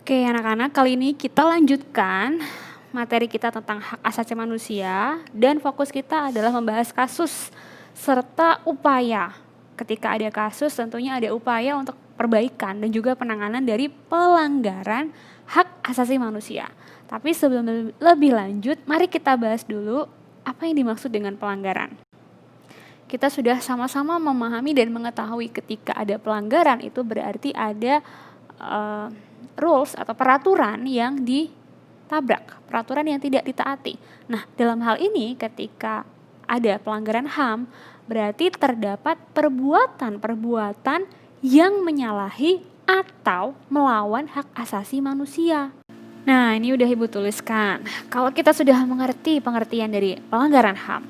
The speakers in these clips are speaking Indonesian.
Oke anak-anak, kali ini kita lanjutkan materi kita tentang hak asasi manusia dan fokus kita adalah membahas kasus serta upaya. Ketika ada kasus tentunya ada upaya untuk perbaikan dan juga penanganan dari pelanggaran hak asasi manusia. Tapi sebelum lebih lanjut, mari kita bahas dulu apa yang dimaksud dengan pelanggaran. Kita sudah sama-sama memahami dan mengetahui ketika ada pelanggaran itu berarti ada rules atau peraturan yang ditabrak, peraturan yang tidak ditaati. Nah, dalam hal ini ketika ada pelanggaran HAM, berarti terdapat perbuatan-perbuatan yang menyalahi atau melawan hak asasi manusia. Nah, ini udah Ibu tuliskan. Kalau kita sudah mengerti pengertian dari pelanggaran HAM,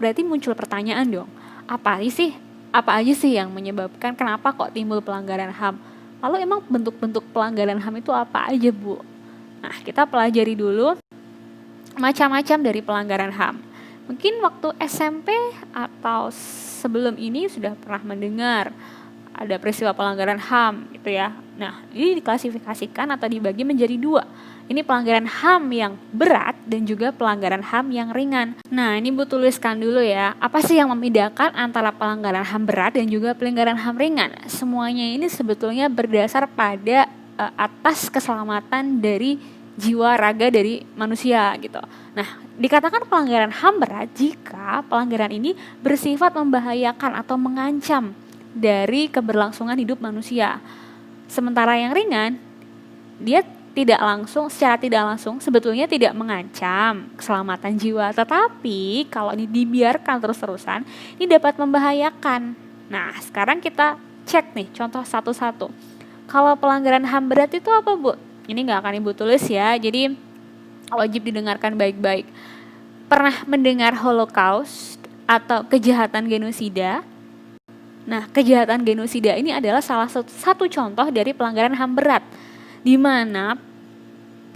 berarti muncul pertanyaan dong, apa aja sih yang menyebabkan kenapa kok timbul pelanggaran HAM? Lalu emang bentuk-bentuk pelanggaran HAM itu apa aja, Bu? Nah, kita pelajari dulu macam-macam dari pelanggaran HAM. Mungkin waktu SMP atau sebelum ini sudah pernah mendengar ada peristiwa pelanggaran HAM gitu ya. Nah, ini diklasifikasikan atau dibagi menjadi dua. Ini pelanggaran HAM yang berat dan juga pelanggaran HAM yang ringan. Nah, ini Bu tuliskan dulu ya. Apa sih yang membedakan antara pelanggaran HAM berat dan juga pelanggaran HAM ringan? Semuanya ini sebetulnya berdasar pada atas keselamatan dari jiwa raga dari manusia gitu. Nah, dikatakan pelanggaran HAM berat jika pelanggaran ini bersifat membahayakan atau mengancam dari keberlangsungan hidup manusia. Sementara yang ringan, dia secara tidak langsung sebetulnya tidak mengancam keselamatan jiwa, tetapi kalau ini dibiarkan terus-terusan, ini dapat membahayakan. Nah, sekarang kita cek nih contoh satu-satu. Kalau pelanggaran HAM berat itu apa, Bu? Ini nggak akan Ibu tulis ya, jadi wajib didengarkan baik-baik. Pernah mendengar Holocaust atau kejahatan genosida? Nah, kejahatan genosida ini adalah salah satu contoh dari pelanggaran HAM berat, di mana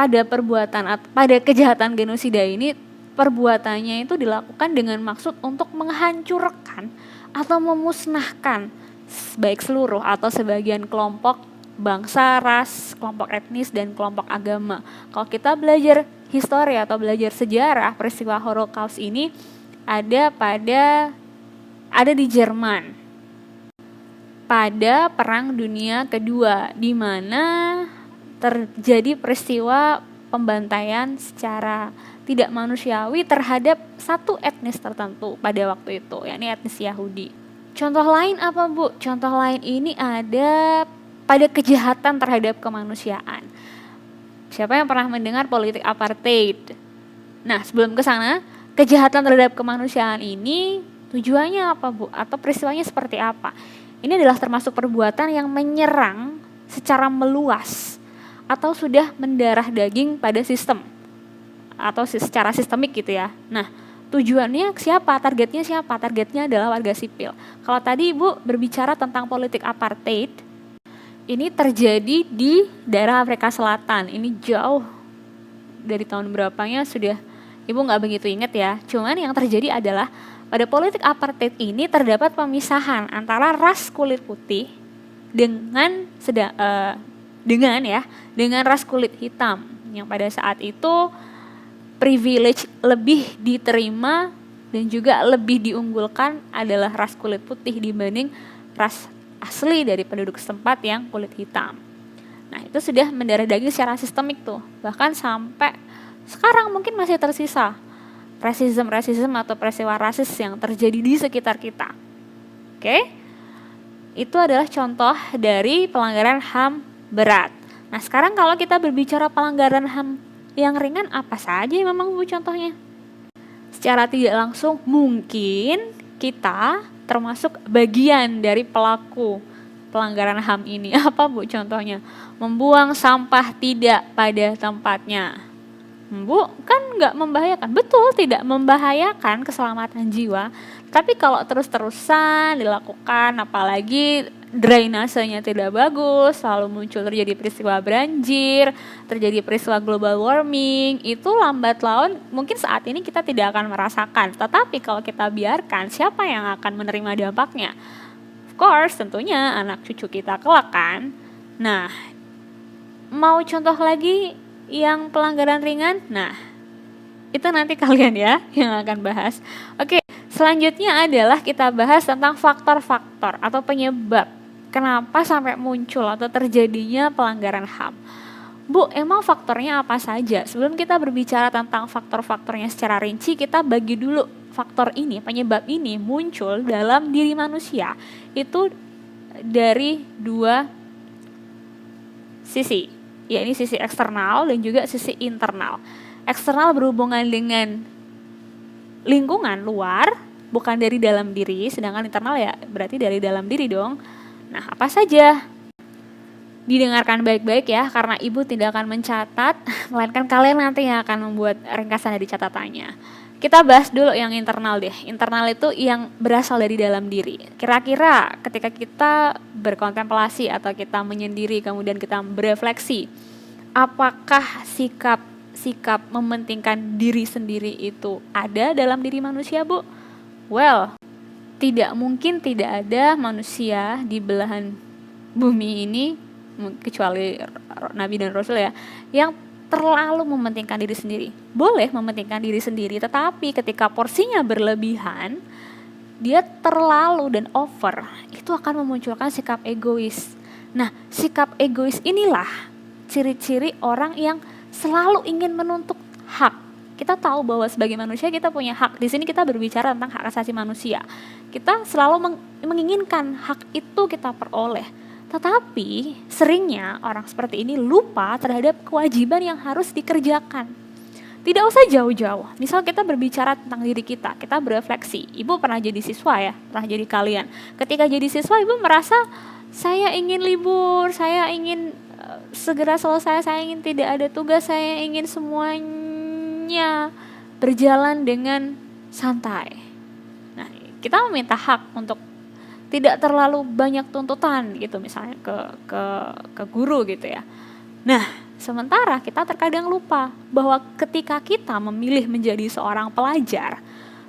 pada kejahatan genosida ini perbuatannya itu dilakukan dengan maksud untuk menghancurkan atau memusnahkan baik seluruh atau sebagian kelompok bangsa, ras, kelompok etnis, dan kelompok agama. Kalau kita belajar histori atau belajar sejarah, peristiwa Holocaust ini ada di Jerman pada Perang Dunia Kedua, di mana terjadi peristiwa pembantaian secara tidak manusiawi terhadap satu etnis tertentu pada waktu itu, yakni etnis Yahudi. Contoh lain apa, Bu? Contoh lain ini ada pada kejahatan terhadap kemanusiaan. Siapa yang pernah mendengar politik apartheid? Nah, sebelum ke sana, kejahatan terhadap kemanusiaan ini tujuannya apa, Bu? Atau peristiwanya seperti apa? Ini adalah termasuk perbuatan yang menyerang secara meluas atau sudah mendarah daging pada sistem atau secara sistemik gitu ya. Nah, tujuannya siapa? Targetnya siapa? Targetnya adalah warga sipil. Kalau tadi Ibu berbicara tentang politik apartheid, ini terjadi di daerah Afrika Selatan. Ini jauh dari tahun berapanya sudah Ibu nggak begitu ingat ya. Cuman yang terjadi adalah pada politik apartheid ini terdapat pemisahan antara ras kulit putih dengan ras kulit hitam yang pada saat itu privilege lebih diterima dan juga lebih diunggulkan adalah ras kulit putih dibanding ras asli dari penduduk setempat yang kulit hitam. Nah, itu sudah mendarah daging secara sistemik tuh. Bahkan sampai sekarang mungkin masih tersisa rasisme atau peristiwa rasis yang terjadi di sekitar kita. Oke? Itu adalah contoh dari pelanggaran HAM berat. Nah, sekarang kalau kita berbicara pelanggaran HAM yang ringan, apa saja memang, Bu, contohnya? Secara tidak langsung mungkin kita termasuk bagian dari pelaku pelanggaran HAM ini. Apa, Bu, contohnya? Membuang sampah tidak pada tempatnya. Bu, kan nggak membahayakan. Betul, tidak membahayakan keselamatan jiwa. Tapi kalau terus-terusan dilakukan, apalagi drainasenya tidak bagus, lalu muncul terjadi peristiwa banjir, terjadi peristiwa global warming, itu lambat laun mungkin saat ini kita tidak akan merasakan. Tetapi kalau kita biarkan, siapa yang akan menerima dampaknya? Of course, tentunya anak cucu kita kelak kan. Nah, Mau contoh lagi yang pelanggaran ringan? Nah, itu nanti kalian ya yang akan bahas. Oke, selanjutnya adalah kita bahas tentang faktor-faktor atau penyebab kenapa sampai muncul atau terjadinya pelanggaran HAM. Bu, emang faktornya apa saja? Sebelum kita berbicara tentang faktor-faktornya secara rinci, kita bagi dulu faktor ini, penyebab ini muncul dalam diri manusia. Itu dari dua sisi, yakni sisi eksternal dan juga sisi internal. Eksternal berhubungan dengan lingkungan luar, bukan dari dalam diri, sedangkan internal ya berarti dari dalam diri dong. Nah, apa saja? Didengarkan baik-baik ya, karena ibu tidak akan mencatat, melainkan kalian nanti yang akan membuat ringkasan dari catatannya. Kita bahas dulu yang internal deh. Internal itu yang berasal dari dalam diri. Kira-kira ketika kita berkontemplasi atau kita menyendiri, kemudian kita berefleksi, apakah sikap mementingkan diri sendiri itu ada dalam diri manusia, Bu? Well, tidak mungkin tidak ada manusia di belahan bumi ini, kecuali Nabi dan Rasul ya, yang terlalu mementingkan diri sendiri. Boleh mementingkan diri sendiri, tetapi ketika porsinya berlebihan, dia terlalu dan over, itu akan memunculkan sikap egois. Nah, sikap egois inilah ciri-ciri orang yang selalu ingin menuntut hak. Kita tahu bahwa sebagai manusia kita punya hak. Di sini kita berbicara tentang hak asasi manusia. Kita selalu menginginkan hak itu kita peroleh. Tetapi seringnya orang seperti ini lupa terhadap kewajiban yang harus dikerjakan. Tidak usah jauh-jauh. Misal kita berbicara tentang diri kita berefleksi. Ibu pernah jadi siswa ya, pernah jadi kalian. Ketika jadi siswa, ibu merasa saya ingin libur, saya ingin segera selesai, saya ingin tidak ada tugas, saya ingin semuanya berjalan dengan santai. Nah, kita meminta hak untuk tidak terlalu banyak tuntutan gitu, misalnya ke guru gitu ya. Nah, sementara kita terkadang lupa bahwa ketika kita memilih menjadi seorang pelajar,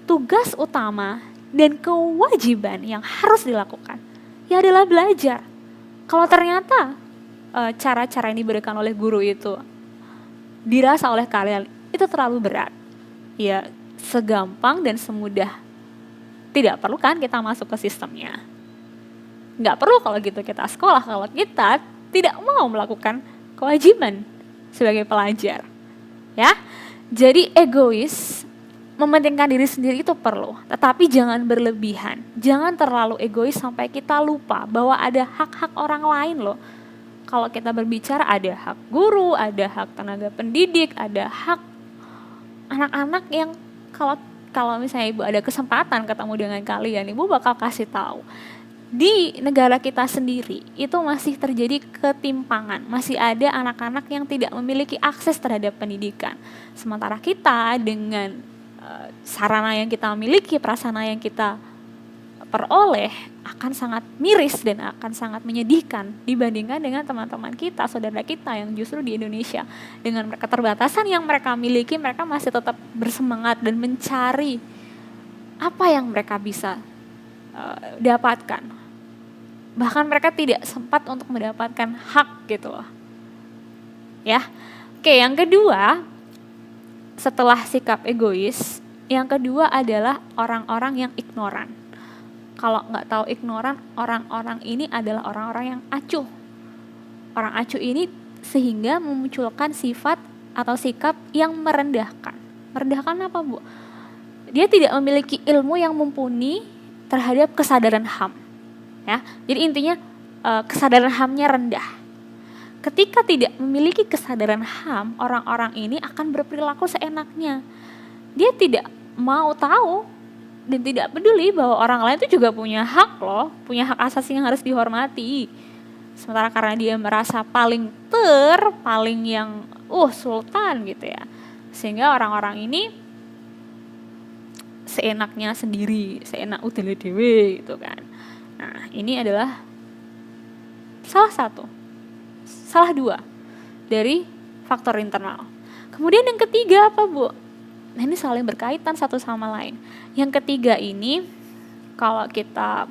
tugas utama dan kewajiban yang harus dilakukan ya adalah belajar. Kalau ternyata cara-cara yang diberikan oleh guru itu dirasa oleh kalian itu terlalu berat, ya segampang dan semudah tidak perlu kan kita masuk ke sistemnya. Nggak perlu kalau gitu kita sekolah, kalau kita tidak mau melakukan kewajiban sebagai pelajar. Ya, jadi egois, mementingkan diri sendiri itu perlu, tetapi jangan berlebihan. Jangan terlalu egois sampai kita lupa bahwa ada hak-hak orang lain loh. Kalau kita berbicara ada hak guru, ada hak tenaga pendidik, ada hak anak-anak yang kalau misalnya ibu ada kesempatan ketemu dengan kalian, ibu bakal kasih tahu. Di negara kita sendiri itu masih terjadi ketimpangan, masih ada anak-anak yang tidak memiliki akses terhadap pendidikan. Sementara kita dengan sarana yang kita miliki, prasarana yang kita peroleh akan sangat miris dan akan sangat menyedihkan dibandingkan dengan teman-teman kita, saudara kita yang justru di Indonesia dengan keterbatasan yang mereka miliki, mereka masih tetap bersemangat dan mencari apa yang mereka bisa dapatkan. Bahkan mereka tidak sempat untuk mendapatkan hak gitu loh. Ya. Oke, yang kedua, setelah sikap egois, yang kedua adalah orang-orang yang ignoran. Kalau nggak tahu ignoran, orang-orang ini adalah orang-orang yang acuh. Orang acuh ini sehingga memunculkan sifat atau sikap yang merendahkan. Merendahkan apa, Bu? Dia tidak memiliki ilmu yang mumpuni terhadap kesadaran HAM. Ya, jadi intinya kesadaran HAM-nya rendah. Ketika tidak memiliki kesadaran HAM, orang-orang ini akan berperilaku seenaknya. Dia tidak mau tahu dan tidak peduli bahwa orang lain itu juga punya hak loh, punya hak asasi yang harus dihormati. Sementara karena dia merasa paling yang sultan gitu ya, sehingga orang-orang ini seenaknya sendiri, seenak udele dewe gitu kan. Nah, ini adalah salah dua dari faktor internal. Kemudian yang ketiga apa, Bu? Nah, ini saling berkaitan satu sama lain. Yang ketiga ini, kalau kita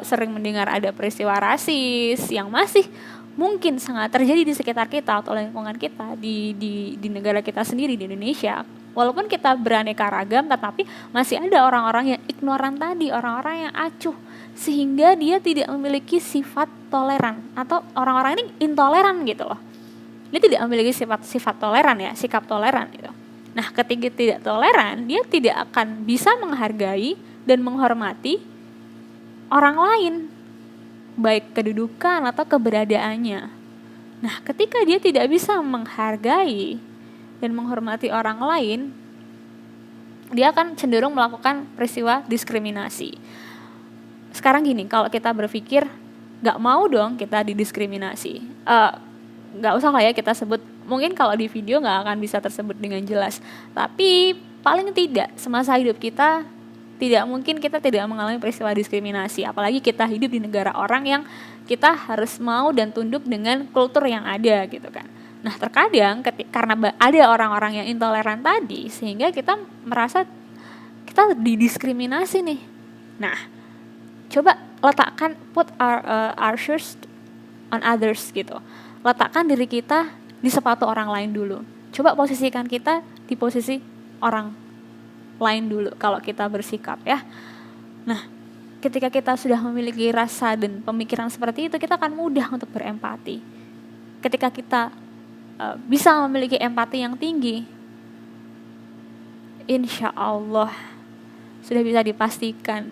sering mendengar ada peristiwa rasis yang masih mungkin sangat terjadi di sekitar kita atau lingkungan kita di negara kita sendiri di Indonesia. Walaupun kita beraneka ragam, tetapi masih ada orang-orang yang ignoran tadi, orang-orang yang acuh, sehingga dia tidak memiliki sifat toleran, atau orang-orang ini intoleran gitu loh. Dia tidak memiliki sifat toleran ya, sikap toleran gitu. Nah, ketika tidak toleran, dia tidak akan bisa menghargai dan menghormati orang lain, baik kedudukan atau keberadaannya. Nah, ketika dia tidak bisa menghargai dan menghormati orang lain, dia akan cenderung melakukan peristiwa diskriminasi. Sekarang gini, kalau kita berpikir gak mau dong kita didiskriminasi, gak usah lah ya kita sebut, mungkin kalau di video gak akan bisa tersebut dengan jelas, tapi paling tidak semasa hidup kita tidak mungkin kita tidak mengalami peristiwa diskriminasi, apalagi kita hidup di negara orang yang kita harus mau dan tunduk dengan kultur yang ada gitu kan. Nah, terkadang karena ada orang-orang yang intoleran tadi, sehingga kita merasa kita didiskriminasi nih. Nah, coba letakkan, put our shoes on others gitu. Letakkan diri kita di sepatu orang lain dulu. Coba posisikan kita di posisi orang lain dulu kalau kita bersikap ya. Nah, ketika kita sudah memiliki rasa dan pemikiran seperti itu, kita akan mudah untuk berempati. Ketika kita bisa memiliki empati yang tinggi, insya Allah sudah bisa dipastikan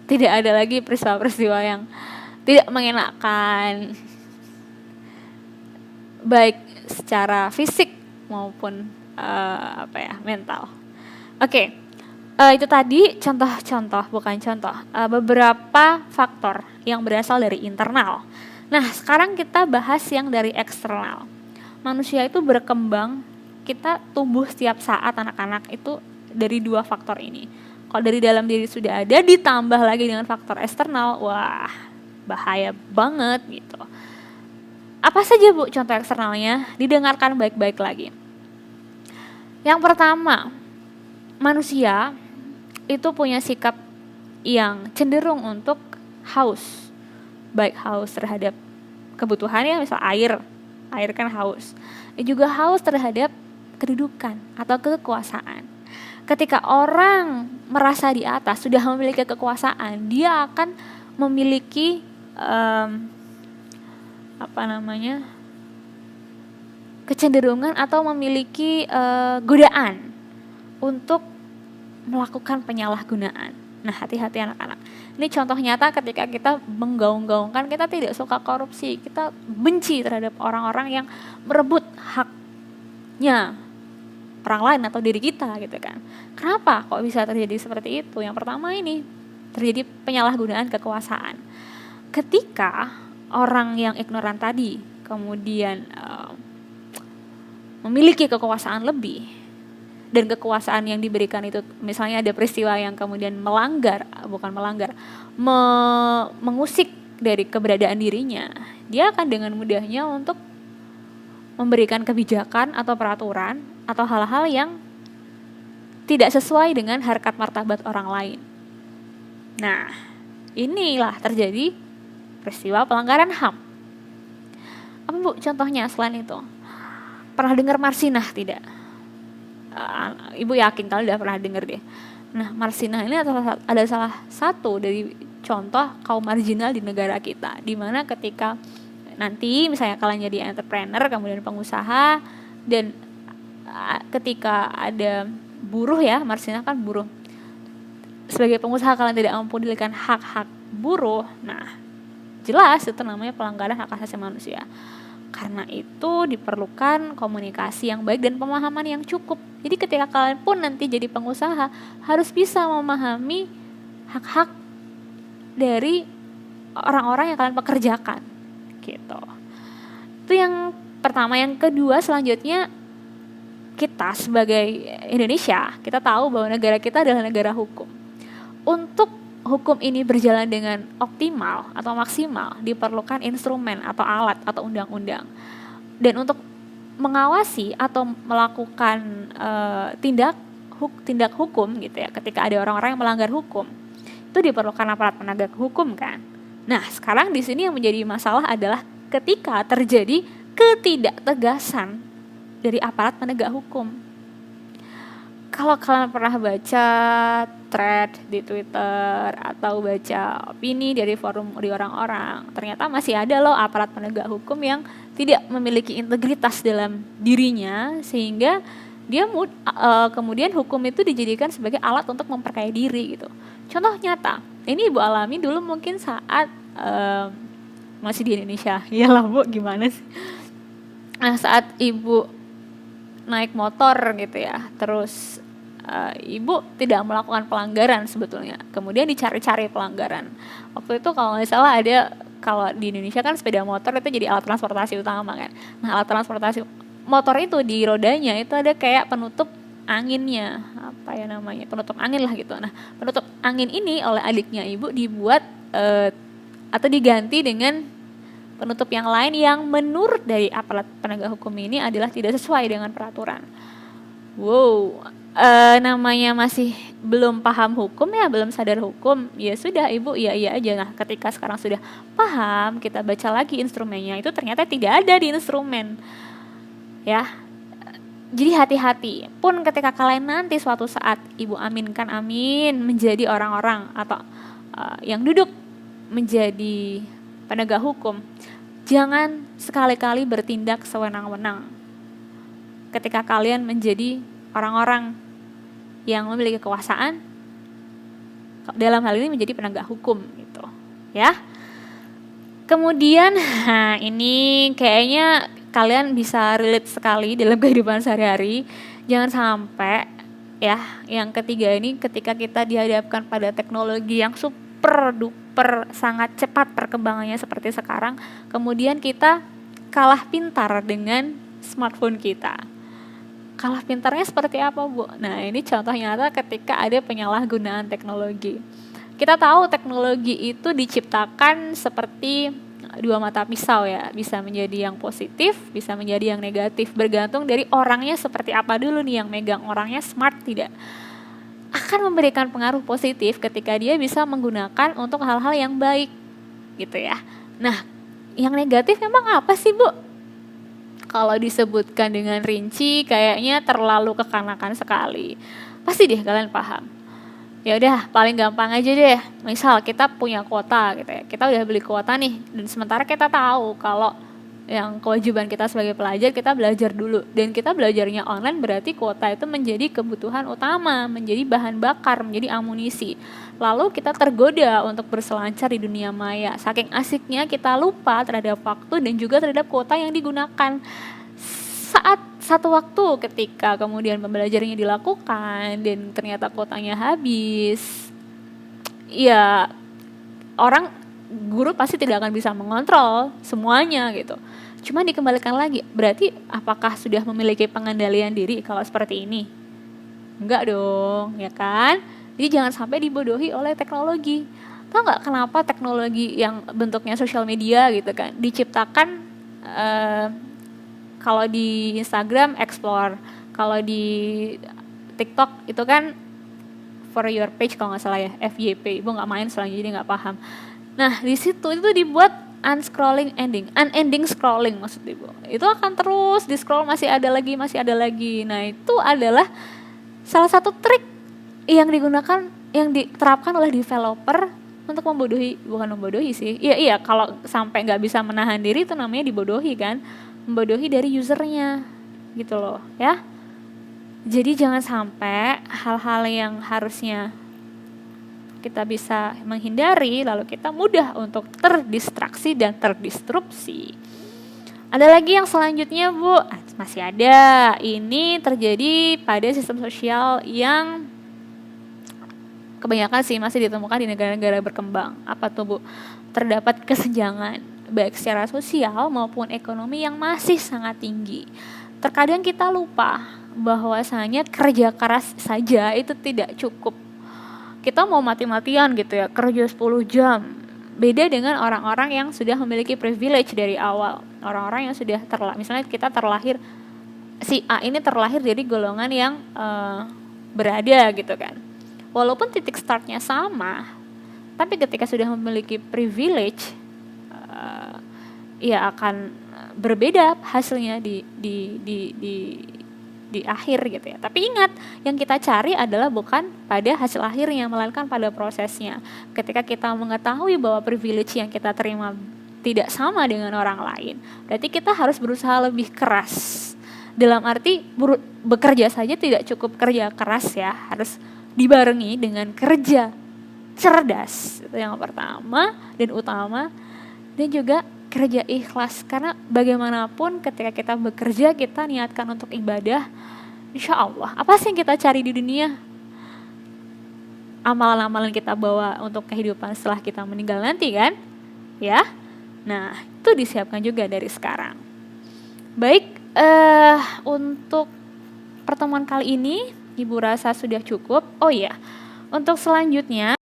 tidak ada lagi peristiwa-peristiwa yang tidak mengenakan, baik secara fisik maupun mental. Oke, itu tadi beberapa faktor yang berasal dari internal. Nah, sekarang kita bahas yang dari eksternal. Manusia itu berkembang, kita tumbuh setiap saat anak-anak itu dari dua faktor ini. Kalau dari dalam diri sudah ada, ditambah lagi dengan faktor eksternal, wah bahaya banget gitu. Apa saja Bu contoh eksternalnya? Didengarkan baik-baik lagi. Yang pertama, manusia itu punya sikap yang cenderung untuk haus. Baik haus terhadap kebutuhannya, misal air kan haus. Juga haus terhadap kedudukan atau kekuasaan. Ketika orang merasa di atas, sudah memiliki kekuasaan, dia akan memiliki kecenderungan atau memiliki godaan untuk melakukan penyalahgunaan. Nah, hati-hati anak-anak. Ini contoh nyata ketika kita menggaung-gaungkan kita tidak suka korupsi, kita benci terhadap orang-orang yang merebut haknya orang lain atau diri kita gitu kan. Kenapa kok bisa terjadi seperti itu? Yang pertama ini terjadi penyalahgunaan kekuasaan. Ketika orang yang ignoran tadi kemudian memiliki kekuasaan lebih, dan kekuasaan yang diberikan itu misalnya ada peristiwa yang kemudian mengusik dari keberadaan dirinya, dia akan dengan mudahnya untuk memberikan kebijakan atau peraturan atau hal-hal yang tidak sesuai dengan harkat martabat orang lain. Nah, inilah terjadi peristiwa pelanggaran HAM. Apa Bu contohnya selain itu? Pernah dengar Marsinah tidak? Ibu yakin kalau udah pernah dengar deh. Nah, Marsinah ini ada salah satu dari contoh kaum marginal di negara kita, di mana ketika nanti misalnya kalian jadi entrepreneur kemudian pengusaha, dan ketika ada buruh ya, Marsinah kan buruh, sebagai pengusaha kalian tidak mampu diberikan hak-hak buruh, nah jelas itu namanya pelanggaran hak asasi manusia. Karena itu diperlukan komunikasi yang baik dan pemahaman yang cukup. Jadi ketika kalian pun nanti jadi pengusaha, harus bisa memahami hak-hak dari orang-orang yang kalian pekerjakan gitu. Itu yang pertama. Yang kedua, selanjutnya kita sebagai Indonesia, kita tahu bahwa negara kita adalah negara hukum. Untuk hukum ini berjalan dengan optimal atau maksimal, diperlukan instrumen atau alat atau undang-undang. Dan untuk mengawasi atau melakukan tindak hukum gitu ya, ketika ada orang-orang yang melanggar hukum, itu diperlukan aparat penegak hukum kan. Nah, sekarang di sini yang menjadi masalah adalah ketika terjadi ketidaktegasan dari aparat penegak hukum. Kalau kalian pernah baca thread di Twitter atau baca opini dari forum di orang-orang, ternyata masih ada loh aparat penegak hukum yang tidak memiliki integritas dalam dirinya, sehingga dia kemudian hukum itu dijadikan sebagai alat untuk memperkaya diri gitu. Contoh nyata, ini Ibu alami dulu mungkin saat masih di Indonesia. Iyalah Bu, gimana sih? Nah, saat Ibu naik motor gitu ya, terus Ibu tidak melakukan pelanggaran sebetulnya, kemudian dicari-cari pelanggaran. Waktu itu kalau nggak salah ada, kalau di Indonesia kan sepeda motor itu jadi alat transportasi utama kan. Nah, alat transportasi motor itu di rodanya itu ada kayak penutup anginnya, apa ya namanya, penutup angin lah gitu. Nah, penutup angin ini oleh adiknya Ibu dibuat atau diganti dengan penutup yang lain yang menurut dari aparat penegak hukum ini adalah tidak sesuai dengan peraturan. Wow, namanya masih belum paham hukum ya, belum sadar hukum, ya sudah Ibu iya aja. Nah, ketika sekarang sudah paham, kita baca lagi instrumennya, itu ternyata tidak ada di instrumen ya. Jadi hati-hati pun ketika kalian nanti suatu saat, Ibu aminkan amin, menjadi orang-orang atau yang duduk menjadi penegak hukum, jangan sekali-kali bertindak sewenang-wenang ketika kalian menjadi orang-orang yang memiliki kekuasaan, dalam hal ini menjadi penegak hukum gitu ya. Kemudian ini kayaknya kalian bisa relate sekali dalam kehidupan sehari-hari. Jangan sampai ya, yang ketiga ini, ketika kita dihadapkan pada teknologi yang super duper sangat cepat perkembangannya seperti sekarang, kemudian kita kalah pintar dengan smartphone kita. Kalah pintarnya seperti apa Bu? Nah, ini contoh nyata ketika ada penyalahgunaan teknologi. Kita tahu teknologi itu diciptakan seperti dua mata pisau ya, bisa menjadi yang positif, bisa menjadi yang negatif, bergantung dari orangnya seperti apa dulu nih yang megang. Orangnya smart tidak, akan memberikan pengaruh positif ketika dia bisa menggunakan untuk hal-hal yang baik gitu ya. Nah, yang negatif memang apa sih Bu? Kalau disebutkan dengan rinci kayaknya terlalu kekanakan sekali. Pasti deh kalian paham. Ya udah, paling gampang aja deh. Misal kita punya kuota gitu ya. Kita udah beli kuota nih, dan sementara kita tahu kalau yang kewajiban kita sebagai pelajar, kita belajar dulu, dan kita belajarnya online, berarti kuota itu menjadi kebutuhan utama, menjadi bahan bakar, menjadi amunisi. Lalu kita tergoda untuk berselancar di dunia maya. Saking asiknya kita lupa terhadap waktu dan juga terhadap kuota yang digunakan. Saat satu waktu ketika kemudian pembelajarannya dilakukan dan ternyata kuotanya habis, ya guru pasti tidak akan bisa mengontrol semuanya gitu. Cuma dikembalikan lagi, berarti apakah sudah memiliki pengendalian diri kalau seperti ini? Enggak dong, ya kan? Jadi jangan sampai dibodohi oleh teknologi. Tahu nggak kenapa teknologi yang bentuknya sosial media gitu kan diciptakan, kalau di Instagram explore, kalau di TikTok itu kan for your page kalau nggak salah ya, FYP. Ibu nggak main selanjutnya, jadi nggak paham. Nah, di situ itu dibuat unending scrolling maksud Ibu. Itu akan terus di scroll, masih ada lagi. Nah, itu adalah salah satu trik yang digunakan, yang diterapkan oleh developer untuk bukan membodohi sih. Iya, kalau sampai nggak bisa menahan diri itu namanya dibodohi kan. Membodohi dari usernya gitu loh ya. Jadi jangan sampai hal-hal yang harusnya kita bisa menghindari, lalu kita mudah untuk terdistraksi dan terdistrupsi. Ada lagi yang selanjutnya Bu? Masih ada. Ini terjadi pada sistem sosial yang kebanyakan sih masih ditemukan di negara-negara berkembang. Apa tuh Bu? Terdapat kesenjangan baik secara sosial maupun ekonomi yang masih sangat tinggi. Terkadang kita lupa bahwasanya kerja keras saja itu tidak cukup. Kita mau mati-matian gitu ya, kerja 10 jam. Beda dengan orang-orang yang sudah memiliki privilege dari awal. Orang-orang yang sudah misalnya kita terlahir, si A ini terlahir dari golongan yang berada gitu kan. Walaupun titik startnya sama, tapi ketika sudah memiliki privilege, ya akan berbeda hasilnya di akhir gitu ya. Tapi ingat, yang kita cari adalah bukan pada hasil akhirnya, melainkan pada prosesnya. Ketika kita mengetahui bahwa privilege yang kita terima tidak sama dengan orang lain, berarti kita harus berusaha lebih keras. Dalam arti bekerja saja tidak cukup kerja keras ya, harus dibarengi dengan kerja cerdas. Itu yang pertama dan utama. Dan juga kerja ikhlas, karena bagaimanapun ketika kita bekerja, kita niatkan untuk ibadah, insya Allah apa sih yang kita cari di dunia? Amalan-amalan kita bawa untuk kehidupan setelah kita meninggal nanti kan, ya. Nah, itu disiapkan juga dari sekarang. Baik, untuk pertemuan kali ini Ibu rasa sudah cukup. Oh iya, untuk selanjutnya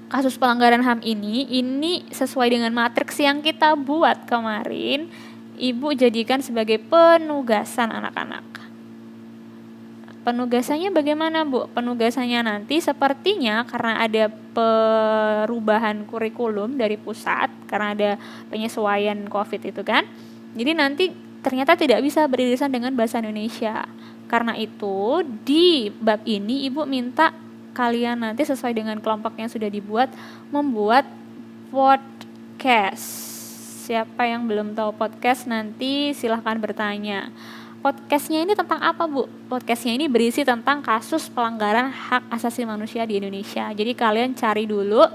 kasus pelanggaran HAM ini sesuai dengan matriks yang kita buat kemarin, Ibu jadikan sebagai penugasan anak-anak. Penugasannya bagaimana, Bu? Penugasannya nanti sepertinya karena ada perubahan kurikulum dari pusat, karena ada penyesuaian COVID itu kan. Jadi nanti ternyata tidak bisa beririsan dengan bahasa Indonesia. Karena itu di bab ini Ibu minta kalian nanti sesuai dengan kelompok yang sudah dibuat, membuat podcast. Siapa yang belum tahu podcast nanti silahkan bertanya. Podcastnya ini tentang apa, Bu? Podcastnya ini berisi tentang kasus pelanggaran hak asasi manusia di Indonesia. Jadi kalian cari dulu,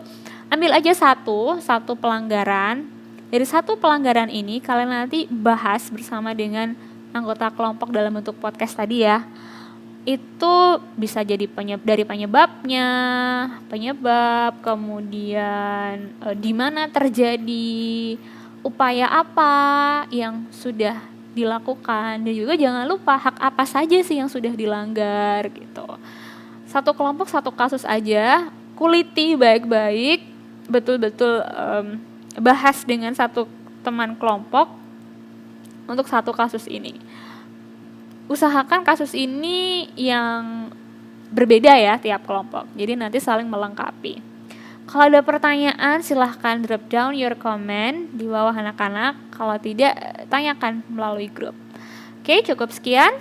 ambil aja satu pelanggaran. Dari satu pelanggaran ini kalian nanti bahas bersama dengan anggota kelompok dalam bentuk podcast tadi ya. Itu bisa jadi dari penyebabnya, kemudian di mana terjadi, upaya apa yang sudah dilakukan, dan juga jangan lupa hak apa saja sih yang sudah dilanggar gitu. Satu kelompok satu kasus aja, kuliti baik-baik, betul-betul bahas dengan satu teman kelompok untuk satu kasus ini. Usahakan kasus ini yang berbeda ya tiap kelompok, jadi nanti saling melengkapi. Kalau ada pertanyaan silahkan drop down your comment di bawah anak-anak. Kalau tidak, tanyakan melalui grup. Oke, cukup sekian.